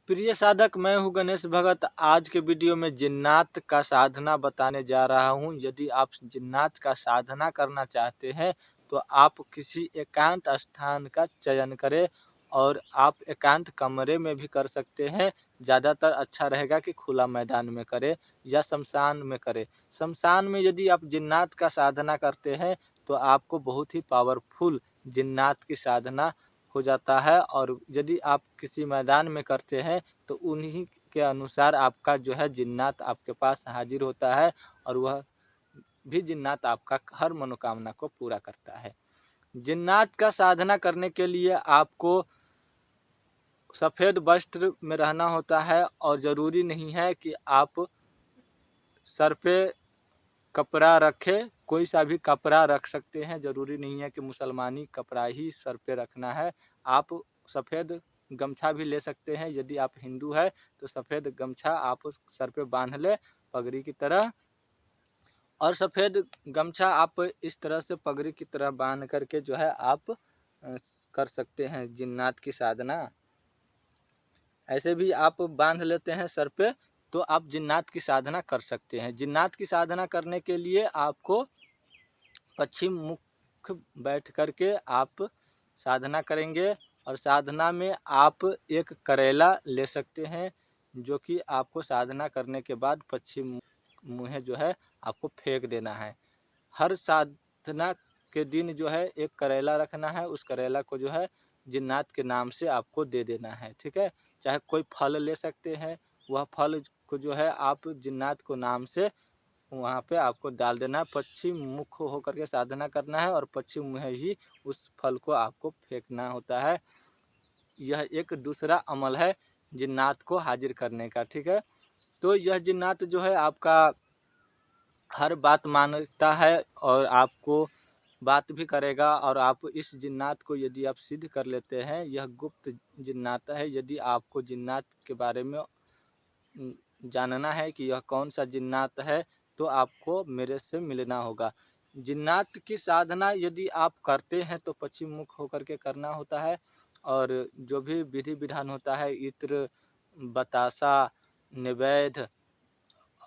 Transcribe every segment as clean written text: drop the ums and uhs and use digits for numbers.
प्रिय साधक, मैं हूँ गणेश भगत। आज के वीडियो में जिन्नात का साधना बताने जा रहा हूँ। यदि आप जिन्नात का साधना करना चाहते हैं तो आप किसी एकांत स्थान का चयन करें और आप एकांत कमरे में भी कर सकते हैं। ज़्यादातर अच्छा रहेगा कि खुला मैदान में करें या शमशान में करें। शमशान में यदि आप जिन्नात का साधना करते हैं तो आपको बहुत ही पावरफुल जिन्नात की साधना हो जाता है, और यदि आप किसी मैदान में करते हैं तो उन्हीं के अनुसार आपका जो है जिन्नात आपके पास हाजिर होता है, और वह भी जिन्नात आपका हर मनोकामना को पूरा करता है। जिन्नात का साधना करने के लिए आपको सफ़ेद वस्त्र में रहना होता है, और ज़रूरी नहीं है कि आप सर पे कपड़ा रखें। कोई सा भी कपड़ा रख सकते हैं, ज़रूरी नहीं है कि मुसलमानी कपड़ा ही सर पे रखना है। आप सफ़ेद गमछा भी ले सकते हैं। यदि आप हिंदू है तो सफ़ेद गमछा आप सर पे बांध ले पगड़ी की तरह, और सफ़ेद गमछा आप इस तरह से पगड़ी की तरह बांध करके जो है आप कर सकते हैं जिन्नात की साधना। ऐसे भी आप बांध लेते हैं सर पे तो आप जिन्नात की साधना कर सकते हैं। जिन्नात की साधना करने के लिए आपको पश्चिम मुख बैठ कर के आप साधना करेंगे, और साधना में आप एक करेला ले सकते हैं, जो कि आपको साधना करने के बाद पश्चिम मुँह जो है आपको फेंक देना है। हर साधना के दिन जो है एक करेला रखना है, उस करेला को जो है जिन्नात के नाम से आपको दे देना है, ठीक है। चाहे कोई फल ले सकते हैं, वह फल को जो है आप जिन्नात को नाम से वहाँ पे आपको डाल देना है। पश्चिम मुख होकर के साधना करना है और पश्चिम मुँह ही उस फल को आपको फेंकना होता है। यह एक दूसरा अमल है जिन्नात को हाजिर करने का, ठीक है। तो यह जिन्नात जो है आपका हर बात मानता है और आपको बात भी करेगा, और आप इस जिन्नात को यदि आप सिद्ध कर लेते हैं, यह गुप्त जिन्नात है। यदि आपको जिन्नात के बारे में जानना है कि यह कौन सा जिन्नात है तो आपको मेरे से मिलना होगा। जिन्नात की साधना यदि आप करते हैं तो पश्चिम मुख होकर के करना होता है, और जो भी विधि विधान होता है, इत्र, बतासा, नैवेद्य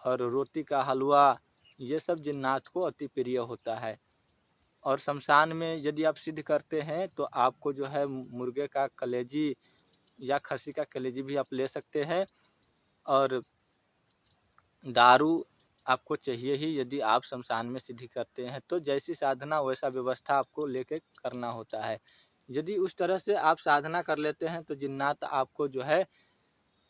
और रोटी का हलवा, ये सब जिन्नात को अति प्रिय होता है। और शमशान में यदि आप सिद्ध करते हैं तो आपको जो है मुर्गे का कलेजी या खस्सी का कलेजी भी आप ले सकते हैं, और दारू आपको चाहिए ही यदि आप शमशान में सिद्धि करते हैं। तो जैसी साधना वैसा व्यवस्था आपको लेके करना होता है। यदि उस तरह से आप साधना कर लेते हैं तो जिन्नात आपको जो है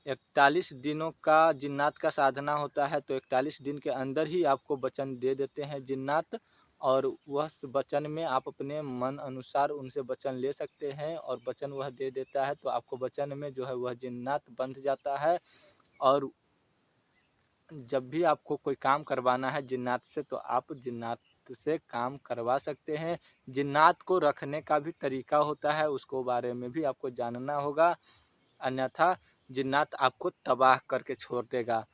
41 दिनों का जिन्नात का साधना होता है, तो 41 दिन के अंदर ही आपको वचन दे देते हैं जिन्नात, और वह वचन में आप अपने मन अनुसार उनसे वचन ले सकते हैं, और वचन वह दे देता है तो आपको वचन में जो है वह जिन्नात बंध जाता है। और जब भी आपको कोई काम करवाना है जिन्नात से तो आप जिन्नात से काम करवा सकते हैं। जिन्नात को रखने का भी तरीका होता है, उसको बारे में भी आपको जानना होगा, अन्यथा जिन्नात आपको तबाह करके छोड़ देगा।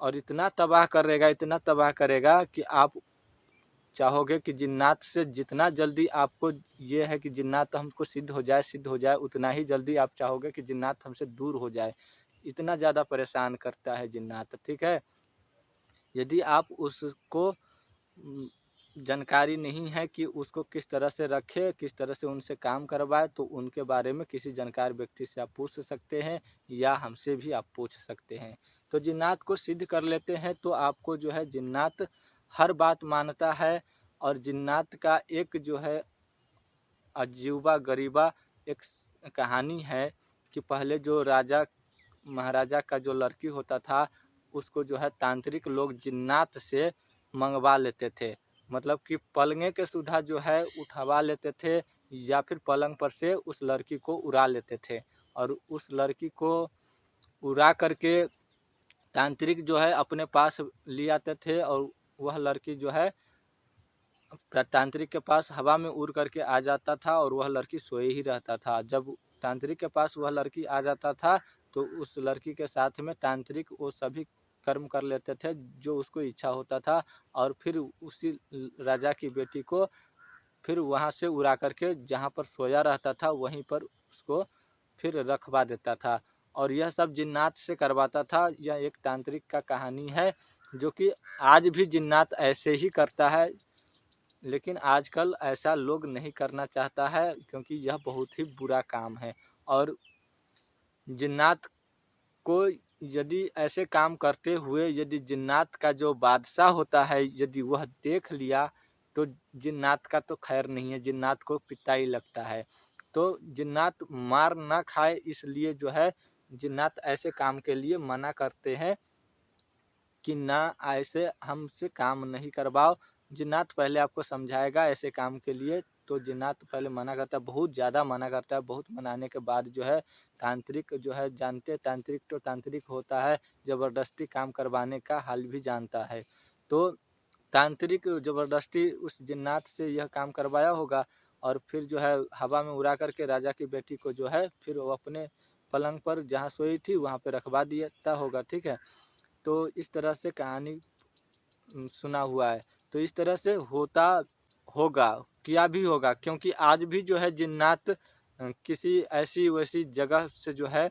और इतना तबाह करेगा, इतना तबाह करेगा कि आप चाहोगे कि जिन्नात से जितना जल्दी आपको ये है कि जिन्नात हमको सिद्ध हो जाए, उतना ही जल्दी आप चाहोगे कि जिन्नात हमसे दूर हो जाए। इतना ज़्यादा परेशान करता है जिन्नात, ठीक है। यदि आप उसको जानकारी नहीं है कि उसको किस तरह से रखें, किस तरह से उनसे काम करवाए, तो उनके बारे में किसी जानकार व्यक्ति से आप पूछ सकते हैं, या हमसे भी आप पूछ सकते हैं। तो जिन्नात को सिद्ध कर लेते हैं तो आपको जो है जिन्नात हर बात मानता है। और जिन्नात का एक जो है अजूबा गरीबा एक कहानी है कि पहले जो राजा महाराजा का जो लड़की होता था, उसको जो है तांत्रिक लोग जिन्नात से मंगवा लेते थे। मतलब कि पलंगे के सुधा जो है उठवा लेते थे, या फिर पलंग पर से उस लड़की को उड़ा लेते थे, और उस लड़की को उड़ा करके तांत्रिक जो है अपने पास ले आते थे, और वह लड़की जो है तांत्रिक के पास हवा में उड़ करके आ जाता था, और वह लड़की सोए ही रहता था। जब तांत्रिक के पास वह लड़की आ जाता था तो उस लड़की के साथ में तांत्रिक वो सभी कर्म कर लेते थे जो उसको इच्छा होता था, और फिर उसी राजा की बेटी को फिर वहाँ से उड़ा करके जहाँ पर सोया रहता था वहीं पर उसको फिर रखवा देता था। और यह सब जिन्नात से करवाता था। यह एक तांत्रिक का कहानी है जो कि आज भी जिन्नात ऐसे ही करता है, लेकिन आजकल ऐसा लोग नहीं करना चाहता है क्योंकि यह बहुत ही बुरा काम है। और जिन्नात को यदि ऐसे काम करते हुए यदि जिन्नात का जो बादशाह होता है यदि वह देख लिया तो जिन्नात का तो खैर नहीं है, जिन्नात को पिता ही लगता है। तो जिन्नात मार ना खाए इसलिए जो है जिन्नात ऐसे काम के लिए मना करते हैं कि ना ऐसे हमसे काम नहीं करवाओ। जिन्नात पहले आपको समझाएगा ऐसे काम के लिए, तो जिन्नात पहले मना करता है, बहुत ज़्यादा मना करता है। बहुत मनाने के बाद जो है तांत्रिक जो है, जानते तांत्रिक तो तांत्रिक होता है, ज़बरदस्ती काम करवाने का हाल भी जानता है। तो तांत्रिक ज़बरदस्ती उस जिन्नात से यह काम करवाया होगा और फिर जो है हवा में उड़ा करके राजा की बेटी को जो है फिर वो अपने पलंग पर जहाँ सोई थी वहाँ पे रखवा दिया होगा, ठीक है। तो इस तरह से कहानी सुना हुआ है। तो इस तरह से होता होगा, किया भी होगा, क्योंकि आज भी जो है जिन्नात किसी ऐसी वैसी जगह से जो है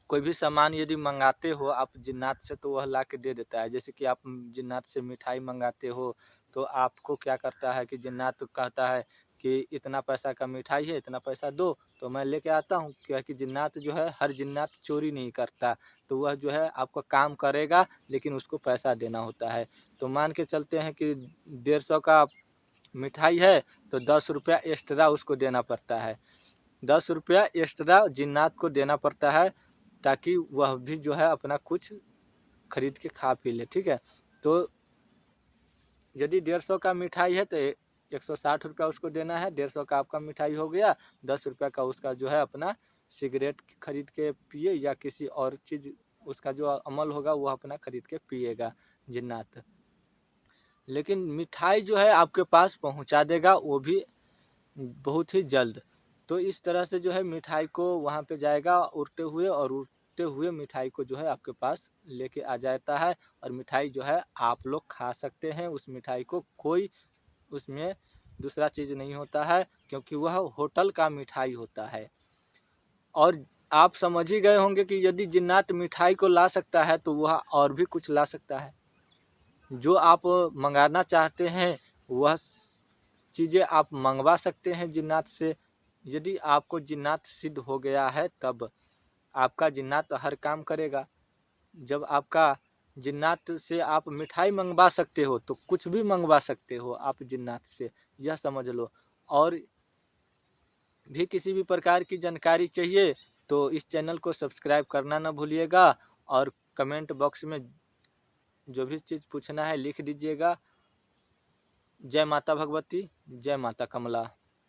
कोई भी सामान यदि मंगाते हो आप जिन्नात से तो वह ला के दे देता है। जैसे कि आप जिन्नात से मिठाई मंगाते हो तो आपको क्या करता है कि जिन्नात कहता है कि इतना पैसा का मिठाई है, इतना पैसा दो तो मैं लेके आता हूँ। क्या कि जिन्नात जो है, हर जिन्नात चोरी नहीं करता, तो वह जो है आपका काम करेगा लेकिन उसको पैसा देना होता है। तो मान के चलते हैं कि 150 का मिठाई है तो 10 रुपया एक्स्ट्रा उसको देना पड़ता है। 10 रुपया एक्स्ट्रा जिन्नात को देना पड़ता है ताकि वह भी जो है अपना कुछ खरीद के खा पी ले, ठीक है। तो यदि 150 का मिठाई है तो 160 रुपया उसको देना है। 150 का आपका मिठाई हो गया, 10 रुपया का उसका जो है अपना सिगरेट खरीद के पिए या किसी और चीज़ उसका जो अमल होगा वो अपना खरीद के पिएगा जिन्नात। लेकिन मिठाई जो है आपके पास पहुंचा देगा, वो भी बहुत ही जल्द। तो इस तरह से जो है मिठाई को वहाँ पे जाएगा उड़ते हुए, और उड़ते हुए मिठाई को जो है आपके पास लेके आ जाता है। और मिठाई जो है आप लोग खा सकते हैं उस मिठाई को, कोई उसमें दूसरा चीज़ नहीं होता है क्योंकि वह होटल का मिठाई होता है। और आप समझ ही गए होंगे कि यदि जिन्नात मिठाई को ला सकता है तो वह और भी कुछ ला सकता है। जो आप मंगाना चाहते हैं वह चीज़ें आप मंगवा सकते हैं जिन्नात से। यदि आपको जिन्नात सिद्ध हो गया है तब आपका जिन्नात हर काम करेगा। जब आपका जिन्नात से आप मिठाई मंगवा सकते हो तो कुछ भी मंगवा सकते हो आप जिन्नात से, यह समझ लो। और भी किसी भी प्रकार की जानकारी चाहिए तो इस चैनल को सब्सक्राइब करना ना भूलिएगा, और कमेंट बॉक्स में जो भी चीज़ पूछना है लिख दीजिएगा। जय माता भगवती, जय माता कमला।